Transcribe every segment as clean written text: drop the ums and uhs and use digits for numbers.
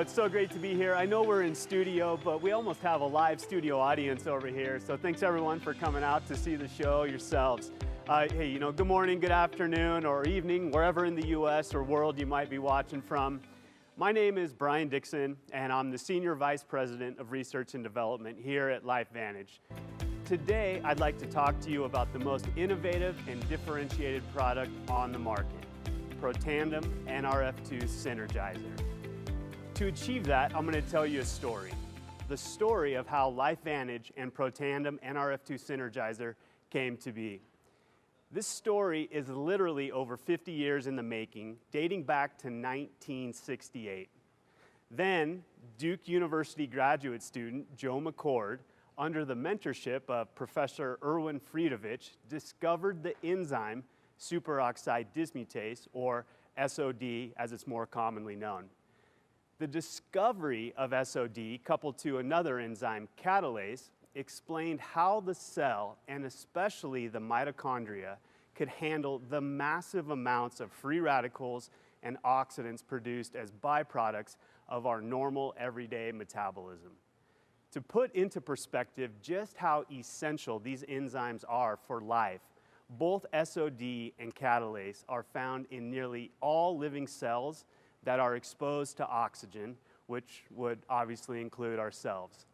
it's so great to be here. I know we're in studio, but we almost have a live studio audience over here. So thanks everyone for coming out to see the show yourselves. Hey, good morning, good afternoon, or evening, wherever in the US or world you might be watching from. My name is Brian Dixon, and I'm the Senior Vice President of Research and Development here at LifeVantage. Today, I'd like to talk to you about the most innovative and differentiated product on the market, PROTANDIM NRF2 Synergizer. To achieve that, I'm going to tell you a story. The story of how LifeVantage and PROTANDIM NRF2 Synergizer came to be. This story is literally over 50 years in the making, dating back to 1968. Then, Duke University graduate student Joe McCord, under the mentorship of Professor Erwin Friedovich, discovered the enzyme superoxide dismutase, or SOD as it's more commonly known. The discovery of SOD, coupled to another enzyme, catalase, explained how the cell, and especially the mitochondria, could handle the massive amounts of free radicals and oxidants produced as byproducts of our normal everyday metabolism. To put into perspective just how essential these enzymes are for life, both SOD and catalase are found in nearly all living cells that are exposed to oxygen, which would obviously include ourselves.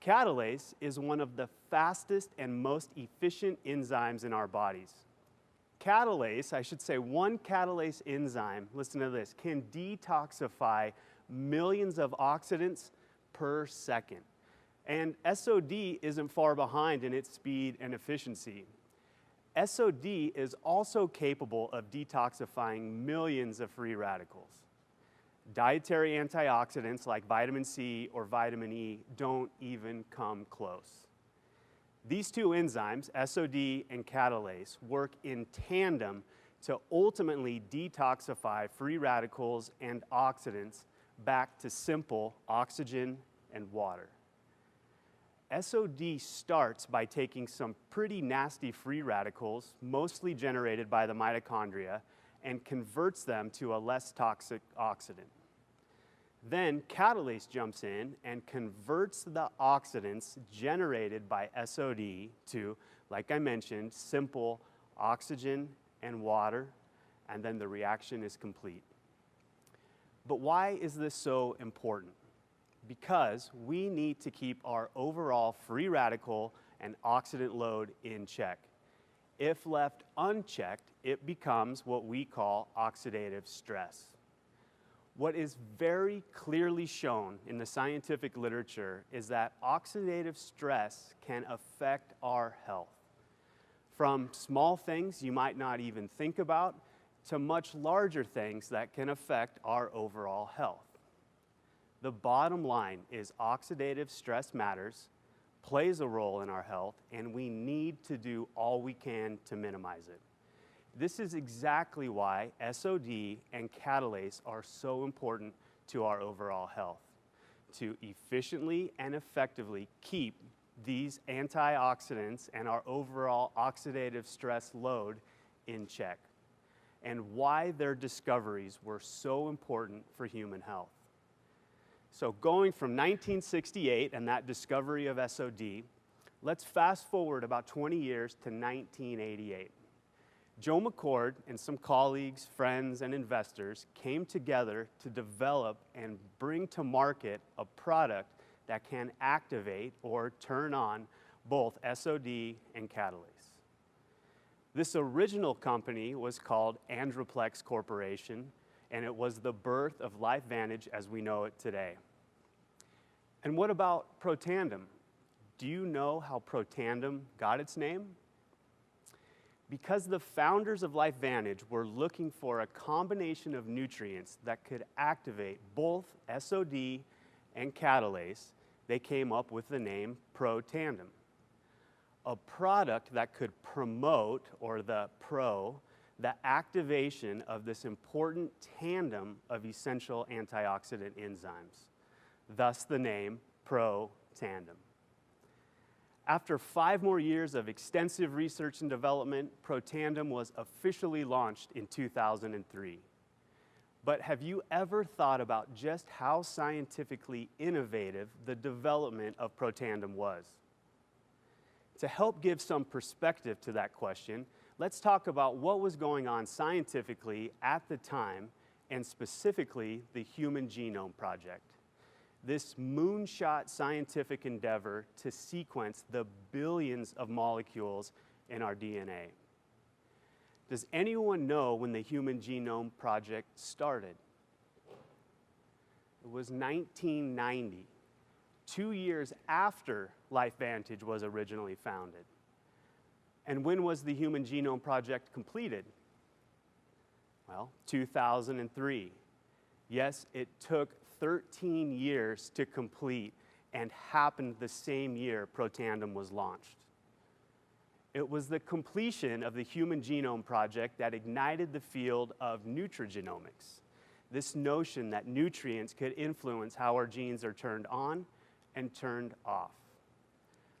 Catalase is one of the fastest and most efficient enzymes in our bodies. Catalase, I should say one catalase enzyme, listen to this, can detoxify millions of oxidants per second. And SOD isn't far behind in its speed and efficiency. SOD is also capable of detoxifying millions of free radicals. Dietary antioxidants like vitamin C or vitamin E don't even come close. These two enzymes, SOD and catalase, work in tandem to ultimately detoxify free radicals and oxidants back to simple oxygen and water. SOD starts by taking some pretty nasty free radicals, mostly generated by the mitochondria, and converts them to a less toxic oxidant. Then catalase jumps in and converts the oxidants generated by SOD to, like I mentioned, simple oxygen and water, and then the reaction is complete. But why is this so important? Because we need to keep our overall free radical and oxidant load in check. If left unchecked, it becomes what we call oxidative stress. What is very clearly shown in the scientific literature is that oxidative stress can affect our health. From small things you might not even think about to much larger things that can affect our overall health. The bottom line is oxidative stress matters, plays a role in our health, and we need to do all we can to minimize it. This is exactly why SOD and catalase are so important to our overall health, to efficiently and effectively keep these antioxidants and our overall oxidative stress load in check, and why their discoveries were so important for human health. So going from 1968 and that discovery of SOD, let's fast forward about 20 years to 1988. Joe McCord and some colleagues, friends, and investors came together to develop and bring to market a product that can activate or turn on both SOD and catalase. This original company was called Androplex Corporation, and it was the birth of LifeVantage as we know it today. And what about PROTANDIM? Do you know how PROTANDIM got its name? Because the founders of LifeVantage were looking for a combination of nutrients that could activate both SOD and catalase, they came up with the name PROTANDIM. A product that could promote, or the activation of this important tandem of essential antioxidant enzymes. Thus the name PROTANDIM. After 5 more years of extensive research and development, PROTANDIM was officially launched in 2003. But have you ever thought about just how scientifically innovative the development of Protandim was? To help give some perspective to that question, let's talk about what was going on scientifically at the time, and specifically the Human Genome Project. This moonshot scientific endeavor to sequence the billions of molecules in our DNA. Does anyone know when the Human Genome Project started? It was 1990, 2 years after LifeVantage was originally founded. And when was the Human Genome Project completed? Well, 2003. Yes, it took 13 years to complete and happened the same year Protandim was launched. It was the completion of the Human Genome Project that ignited the field of nutrigenomics, this notion that nutrients could influence how our genes are turned on and turned off.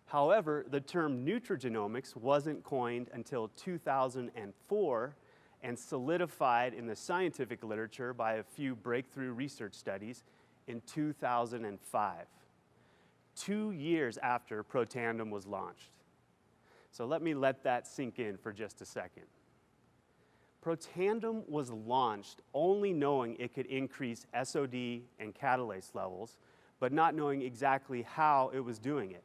However, the term nutrigenomics wasn't coined until 2004 and solidified in the scientific literature by a few breakthrough research studies in 2005, 2 years after Protandim was launched. So let me let that sink in for just a second. Protandim was launched only knowing it could increase SOD and catalase levels, but not knowing exactly how it was doing it.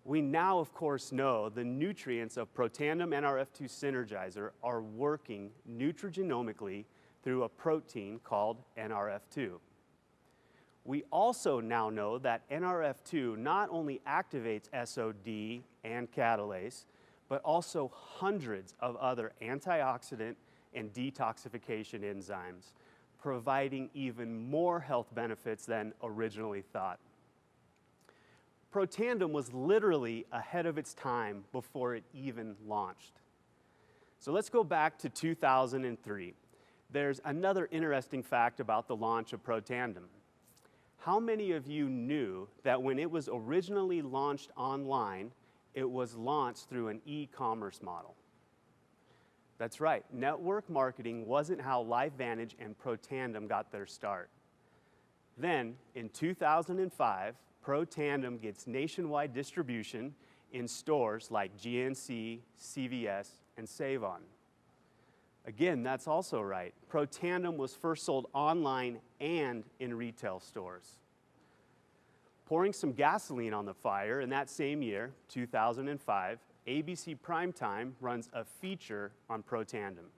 We now, of course, know the nutrients of Protandim NRF2 Synergizer are working nutrigenomically through a protein called NRF2. We also now know that NRF2 not only activates SOD and catalase, but also hundreds of other antioxidant and detoxification enzymes, providing even more health benefits than originally thought. Protandim was literally ahead of its time before it even launched. So let's go back to 2003. There's another interesting fact about the launch of Protandim. How many of you knew that when it was originally launched online, it was launched through an e-commerce model? That's right, network marketing wasn't how LifeVantage and Protandim got their start. Then, in 2005, Protandim gets nationwide distribution in stores like GNC, CVS, and Save-On. Again, that's also right. Protandim was first sold online and in retail stores. Pouring some gasoline on the fire, in that same year, 2005, ABC Primetime runs a feature on Protandim.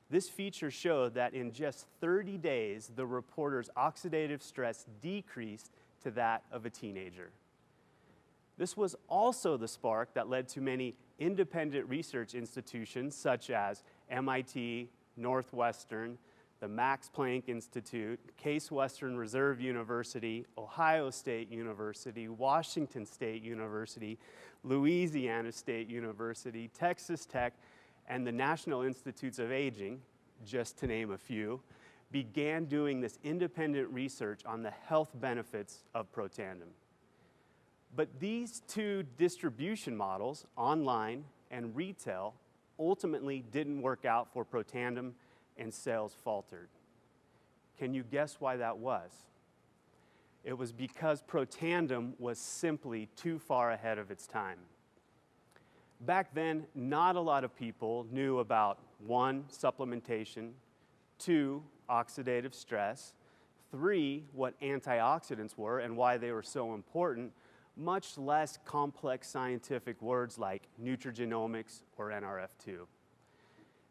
This feature showed that in just 30 days, the reporter's oxidative stress decreased to that of a teenager. This was also the spark that led to many independent research institutions such as MIT, Northwestern, the Max Planck Institute, Case Western Reserve University, Ohio State University, Washington State University, Louisiana State University, Texas Tech, and the National Institutes of Aging, just to name a few, began doing this independent research on the health benefits of Protandim. But these two distribution models, online and retail, ultimately didn't work out for Protandim and sales faltered. Can you guess why that was? It was because Protandim was simply too far ahead of its time. Back then, not a lot of people knew about 1, supplementation, 2, oxidative stress, 3, what antioxidants were and why they were so important, much less complex scientific words like nutrigenomics or NRF2.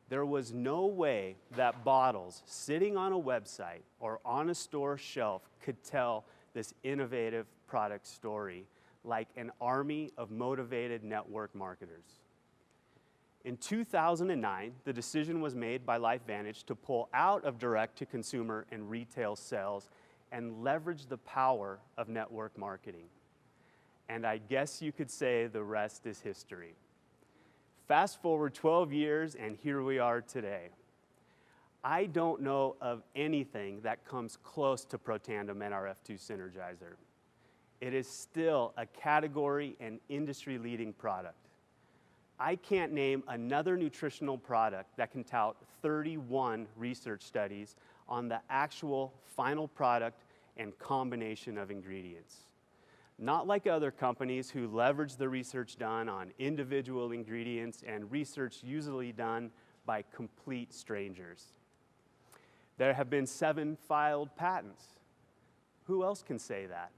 There was no way that bottles sitting on a website or on a store shelf could tell this innovative product story like an army of motivated network marketers. In 2009, the decision was made by LifeVantage to pull out of direct-to-consumer and retail sales and leverage the power of network marketing. And I guess you could say the rest is history. Fast forward 12 years, and here we are today. I don't know of anything that comes close to Protandim NRF2 Synergizer. It is still a category and industry-leading product. I can't name another nutritional product that can tout 31 research studies on the actual final product and combination of ingredients. Not like other companies who leverage the research done on individual ingredients and research usually done by complete strangers. There have been 7 filed patents. Who else can say that?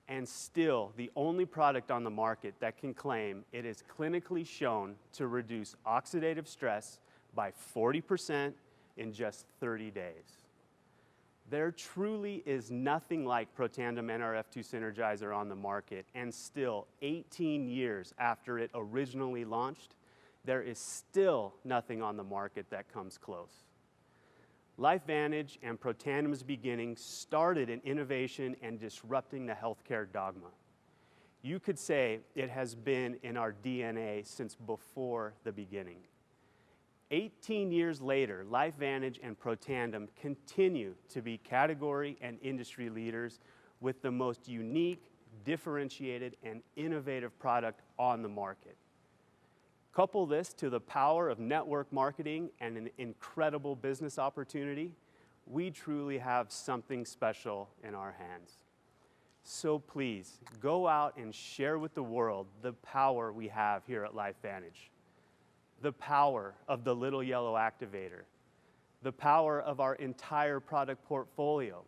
And still, the only product on the market that can claim it is clinically shown to reduce oxidative stress by 40% in just 30 days. There truly is nothing like PROTANDIM NRF2 Synergizer on the market, and still 18 years after it originally launched, there is still nothing on the market that comes close. LifeVantage and PROTANDIM's beginning started an innovation and disrupting the healthcare dogma. You could say it has been in our DNA since before the beginning. 18 years later, LifeVantage and PROTANDIM continue to be category and industry leaders with the most unique, differentiated, and innovative product on the market. Couple this to the power of network marketing and an incredible business opportunity, we truly have something special in our hands. So please, go out and share with the world the power we have here at LifeVantage. The power of the little yellow activator, the power of our entire product portfolio,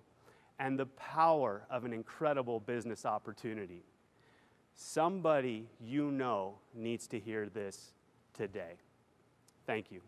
and the power of an incredible business opportunity. Somebody you know needs to hear this today. Thank you.